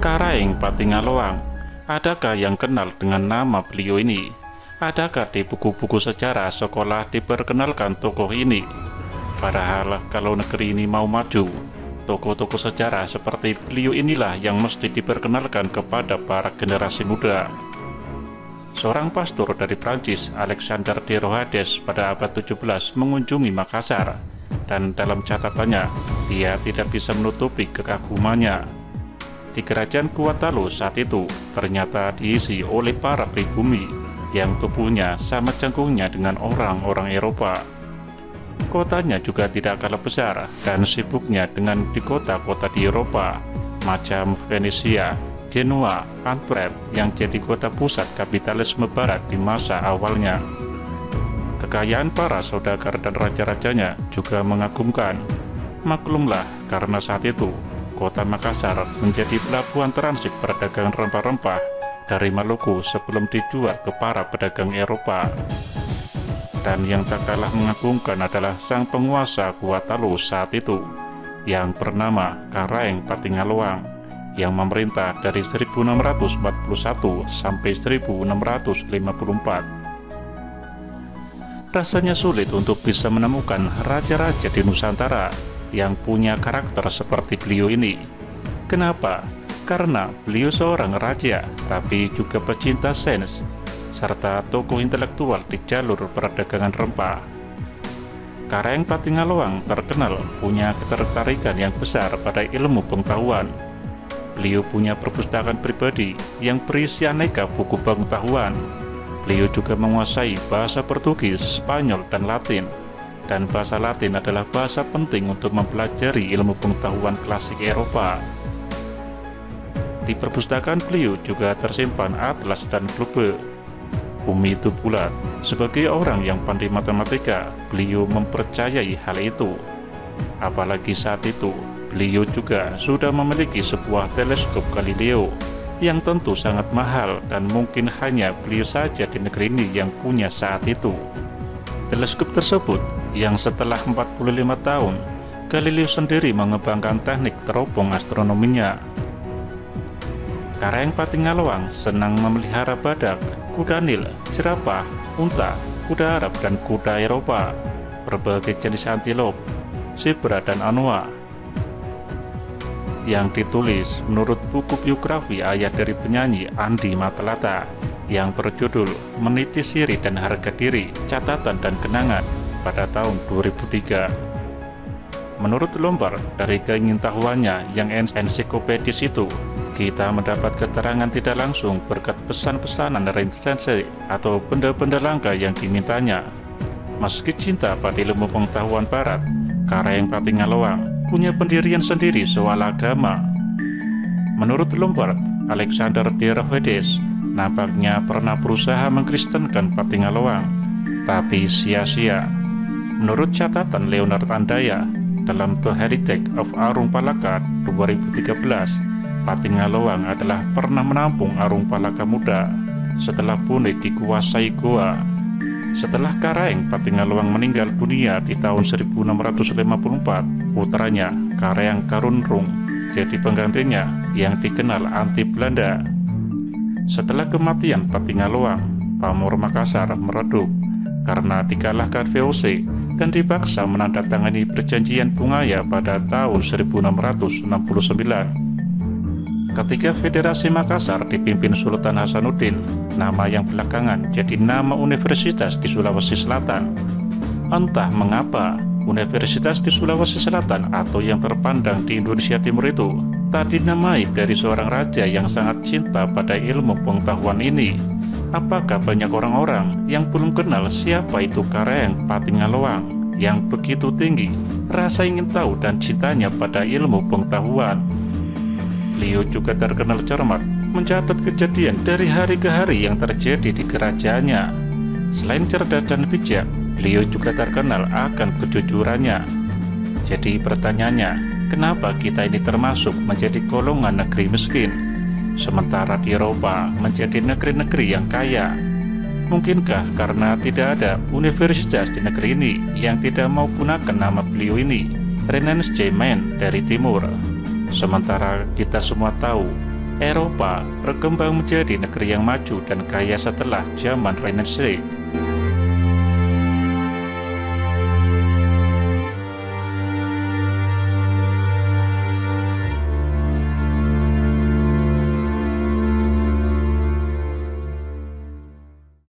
Karaeng Patingaloang. Adakah yang kenal dengan nama beliau ini? Adakah di buku-buku sejarah sekolah diperkenalkan tokoh ini? Padahal kalau negeri ini mau maju, tokoh-tokoh sejarah seperti beliau inilah yang mesti diperkenalkan kepada para generasi muda. Seorang pastor dari Prancis, Alexander de Rohades, pada abad 17 mengunjungi Makassar, dan dalam catatannya, dia tidak bisa menutupi kekagumannya. Di kerajaan Kuatalu saat itu ternyata diisi oleh para pribumi yang tubuhnya sama cangkungnya dengan orang-orang Eropa. Kotanya juga tidak kalah besar dan sibuknya dengan di kota-kota di Eropa, macam Venesia, Genoa, Antwerp yang jadi kota pusat kapitalisme barat di masa awalnya. Kekayaan para saudagar dan raja-rajanya juga mengagumkan. Maklumlah karena saat itu kota Makassar menjadi pelabuhan transit perdagangan rempah-rempah dari Maluku sebelum dijual ke para pedagang Eropa. Dan yang tak kalah mengagumkan adalah sang penguasa Kuatalu saat itu yang bernama Karaeng Patingaloang yang memerintah dari 1641 sampai 1654. Rasanya sulit untuk bisa menemukan raja-raja di Nusantara yang punya karakter seperti beliau ini. Kenapa? Karena beliau seorang raja, tapi juga pecinta sains, serta tokoh intelektual di jalur perdagangan rempah. Karaeng Patingaloang terkenal punya ketertarikan yang besar pada ilmu pengetahuan. Beliau punya perpustakaan pribadi yang berisi aneka buku pengetahuan. Beliau juga menguasai bahasa Portugis, Spanyol, dan Latin. Dan bahasa Latin adalah bahasa penting untuk mempelajari ilmu pengetahuan klasik Eropa. Di perpustakaan beliau juga tersimpan atlas dan globe. Bumi itu bulat. Sebagai orang yang pandai matematika, beliau mempercayai hal itu. Apalagi saat itu, beliau juga sudah memiliki sebuah teleskop Galileo yang tentu sangat mahal dan mungkin hanya beliau saja di negeri ini yang punya saat itu. Teleskop tersebut yang setelah 45 tahun, Galileo sendiri mengembangkan teknik teropong astronominya. Karaeng Patingaloang senang memelihara badak, kuda Nil, jerapah, unta, kuda Arab dan kuda Eropa, berbagai jenis antilop, zebra dan anoa. Yang ditulis menurut buku biografi ayah dari penyanyi Andi Matalata yang berjudul Meniti Siri dan Harga Diri, Catatan dan Kenangan pada tahun 2003. Menurut Lombard, dari keingintahuannya yang ensiklopedis itu, kita mendapat keterangan tidak langsung berkat pesan-pesanan dari sensei atau benda-benda langka yang dimintanya. Meski cinta pada ilmu pengetahuan barat, Karaeng Patingaloang punya pendirian sendiri soal agama. Menurut Lombard, Alexander de Rohades nampaknya pernah berusaha mengkristenkan Patingaloang, tapi sia-sia. Menurut catatan Leonard Andaya dalam The Heritage of Arung Palaka 2013, Patingaloang adalah pernah menampung Arung Palaka muda setelah Bone dikuasai Goa. Setelah Karaeng Patingaloang meninggal dunia di tahun 1654, putranya Karaeng Karunrung jadi penggantinya yang dikenal anti Belanda. Setelah kematian Patingaloang, pamor Makassar meredup karena dikalahkan VOC dan dipaksa menandatangani perjanjian Bungaya pada tahun 1669. Ketika Federasi Makassar dipimpin Sultan Hasanuddin, nama yang belakangan jadi nama Universitas di Sulawesi Selatan. Entah mengapa, Universitas di Sulawesi Selatan atau yang terpandang di Indonesia Timur itu tak dinamai dari seorang raja yang sangat cinta pada ilmu pengetahuan ini. Apakah banyak orang-orang yang belum kenal siapa itu Karaeng Patingaloang yang begitu tinggi rasa ingin tahu dan cintanya pada ilmu pengetahuan? Beliau juga terkenal cermat, mencatat kejadian dari hari ke hari yang terjadi di kerajaannya. Selain cerdas dan bijak, beliau juga terkenal akan kejujurannya. Jadi pertanyaannya, kenapa kita ini termasuk menjadi golongan negeri miskin, sementara di Eropa menjadi negeri-negeri yang kaya? Mungkinkah karena tidak ada universitas di negeri ini yang tidak mau gunakan nama beliau ini, Renans J. Man dari Timur? Sementara kita semua tahu Eropa berkembang menjadi negeri yang maju dan kaya setelah zaman Renaissance.